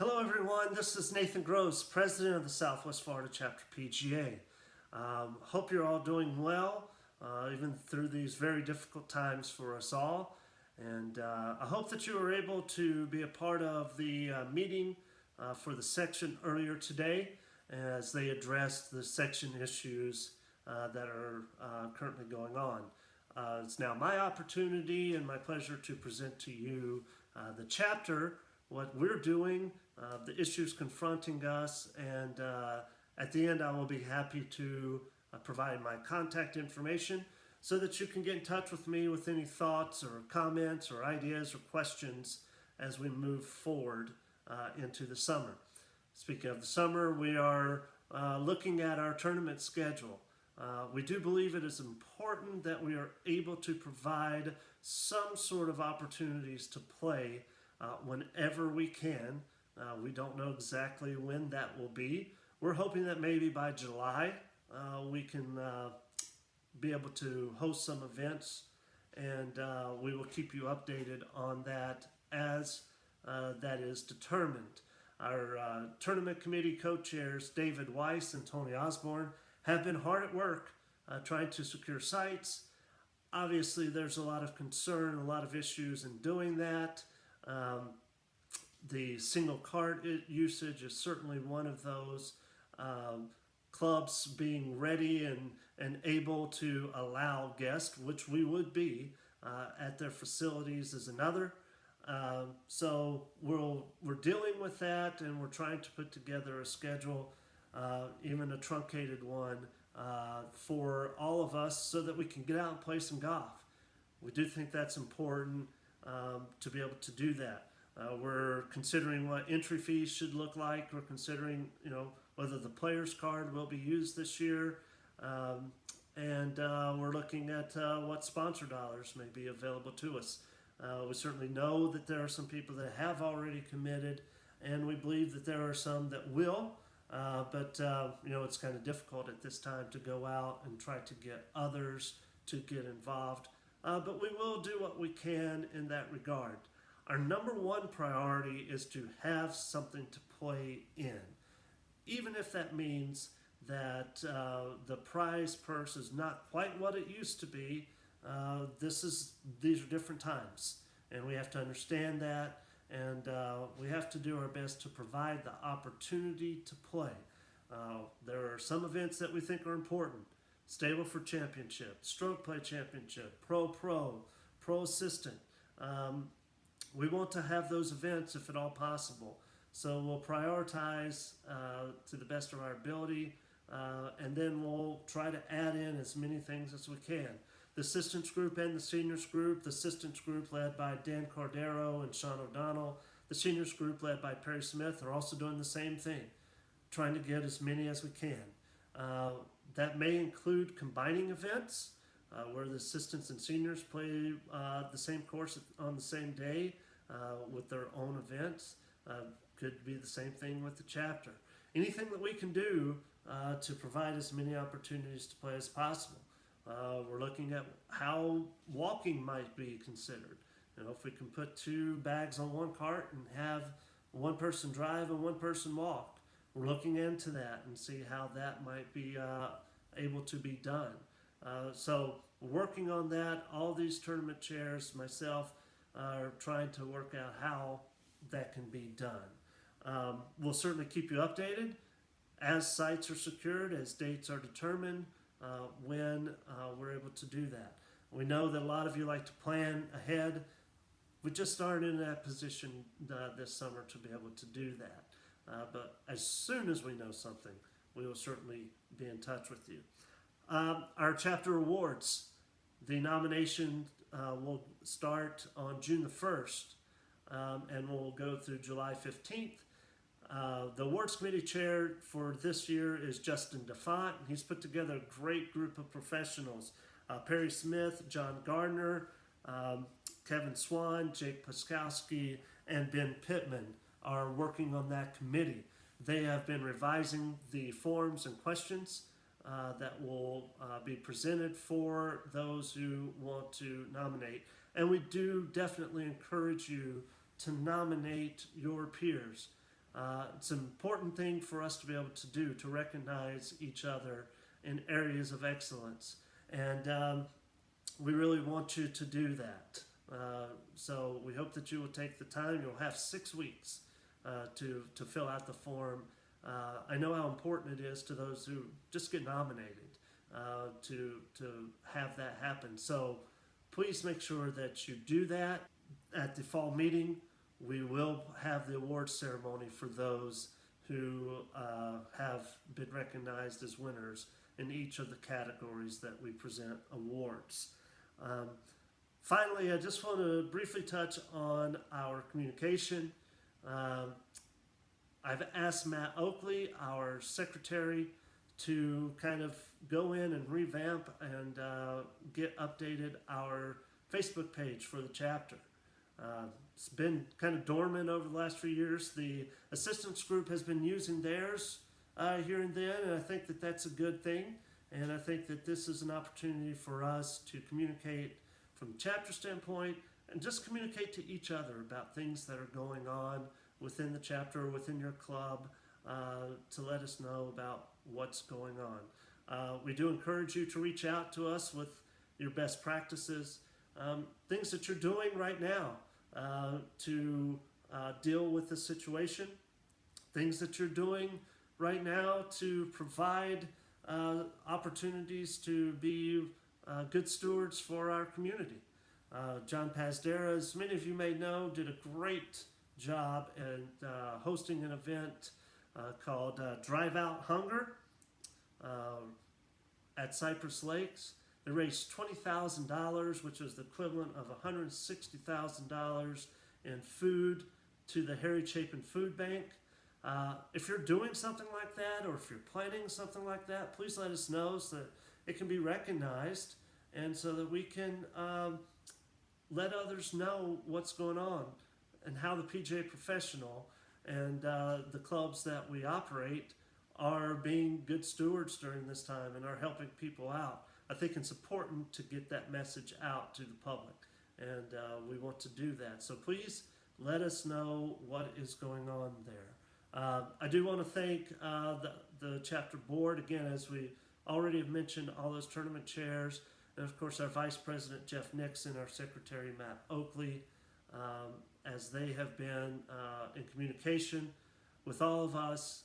Hello everyone, this is Nathan Gross, President of the Southwest Florida Chapter PGA. Hope you're all doing well, even through these very difficult times for us all. And I hope that you were able to be a part of the meeting for the section earlier today as they addressed the section issues that are currently going on. It's now my opportunity and my pleasure to present to you the chapter, what we're doing, the issues confronting us, and at the end I will be happy to provide my contact information so that you can get in touch with me with any thoughts or comments or ideas or questions as we move forward into the summer. Speaking of the summer, we are looking at our tournament schedule. We do believe it is important that we are able to provide some sort of opportunities to play whenever we can. We don't know exactly when that will be. We're hoping that maybe by July we can be able to host some events, and we will keep you updated on that as that is determined. Our tournament committee co-chairs David Weiss and Tony Osborne have been hard at work trying to secure sites. Obviously there's a lot of concern, a lot of issues in doing that. The single cart usage is certainly one of those. Clubs being ready and able to allow guests, which we would be, at their facilities is another. So we're dealing with that, and we're trying to put together a schedule, even a truncated one, for all of us so that we can get out and play some golf. We do think that's important to be able to do that. We're considering what entry fees should look like. We're considering, whether the player's card will be used this year. And we're looking at what sponsor dollars may be available to us. We certainly know that there are some people that have already committed, and we believe that there are some that will. But it's kind of difficult at this time to go out and try to get others to get involved. But we will do what we can in that regard. Our number one priority is to have something to play in, even if that means that the prize purse is not quite what it used to be. These are different times, and we have to understand that, and we have to do our best to provide the opportunity to play. There are some events that we think are important: Stableford Championship, Stroke Play Championship, Pro Assistant. We want to have those events if at all possible. So we'll prioritize to the best of our ability, and then we'll try to add in as many things as we can. The assistants group and the seniors group, the assistants group led by Dan Cordero and Sean O'Donnell, the seniors group led by Perry Smith, are also doing the same thing, trying to get as many as we can. That may include combining events, where the assistants and seniors play the same course on the same day with their own events. Could be the same thing with the chapter. Anything that we can do to provide as many opportunities to play as possible. We're looking at how walking might be considered. If we can put two bags on one cart and have one person drive and one person walk. We're looking into that and see how that might be able to be done. So working on that, all these tournament chairs, myself, are trying to work out how that can be done. We'll certainly keep you updated as sites are secured, as dates are determined, when we're able to do that. We know that a lot of you like to plan ahead. We just aren't in that position this summer to be able to do that. But as soon as we know something, we will certainly be in touch with you. Our chapter awards, the nomination will start on June the 1st and will go through July 15th. The awards committee chair for this year is Justin DeFont. He's put together a great group of professionals. Perry Smith, John Gardner, Kevin Swan, Jake Paskowski, and Ben Pittman are working on that committee. They have been revising the forms and questions that will be presented for those who want to nominate. And we do definitely encourage you to nominate your peers. It's an important thing for us to be able to do, to recognize each other in areas of excellence. And we really want you to do that. So we hope that you will take the time. You'll have 6 weeks to fill out the form. I know how important it is to those who just get nominated to have that happen. So please make sure that you do that. At the fall meeting, we will have the award ceremony for those who have been recognized as winners in each of the categories that we present awards. Finally, I just want to briefly touch on our communication. I've asked Matt Oakley, our secretary, to kind of go in and revamp and get updated our Facebook page for the chapter. It's been kind of dormant over the last few years. The assistance group has been using theirs here and then, and I think that that's a good thing. And I think that this is an opportunity for us to communicate from the chapter standpoint and just communicate to each other about things that are going on within the chapter or within your club, to let us know about what's going on. We do encourage you to reach out to us with your best practices, things that you're doing right now to deal with the situation, things that you're doing right now to provide opportunities to be good stewards for our community. John Pazdera, as many of you may know, did a great job at hosting an event called Drive Out Hunger at Cypress Lakes. They raised $20,000, which is the equivalent of $160,000 in food to the Harry Chapin Food Bank. If you're doing something like that, or if you're planning something like that, please let us know so that it can be recognized and so that we can let others know what's going on and how the PGA Professional and the clubs that we operate are being good stewards during this time and are helping people out. I think it's important to get that message out to the public, and we want to do that. So please let us know what is going on there. I do want to thank the chapter board, again, as we already have mentioned, all those tournament chairs, and of course our Vice President Jeff Nixon, our Secretary Matt Oakley, as they have been in communication with all of us.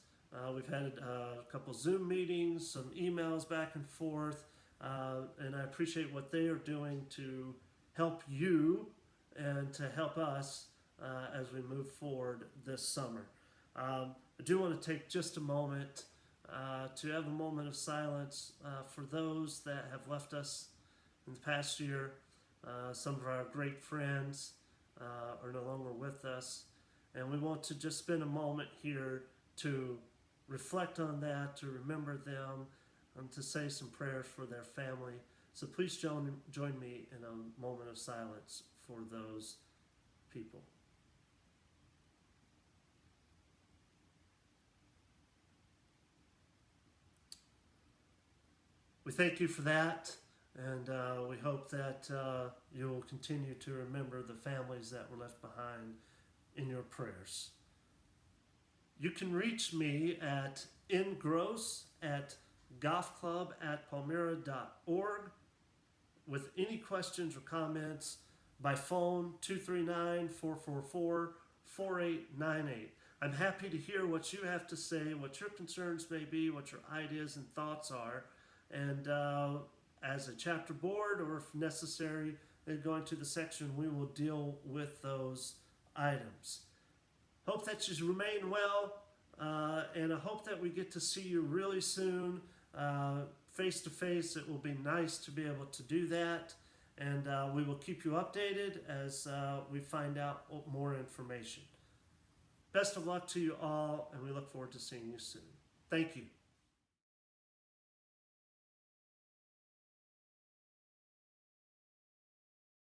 We've had a couple Zoom meetings, some emails back and forth, and I appreciate what they are doing to help you and to help us as we move forward this summer. I do want to take just a moment to have a moment of silence for those that have left us in the past year. Some of our great friends are no longer with us, and we want to just spend a moment here to reflect on that, to remember them, and to say some prayers for their family. So please join me in a moment of silence for those people. We thank you for that, and we hope that you will continue to remember the families that were left behind in your prayers. You can reach me at ngross@golfclub@palmyra.org with any questions or comments by phone 239-444-4898. I'm happy to hear what you have to say, what your concerns may be, what your ideas and thoughts are. And as a chapter board, or if necessary, going to the section, we will deal with those items. Hope that you remain well, and I hope that we get to see you really soon, face to face. It will be nice to be able to do that, and we will keep you updated as we find out more information. Best of luck to you all, and we look forward to seeing you soon. Thank you.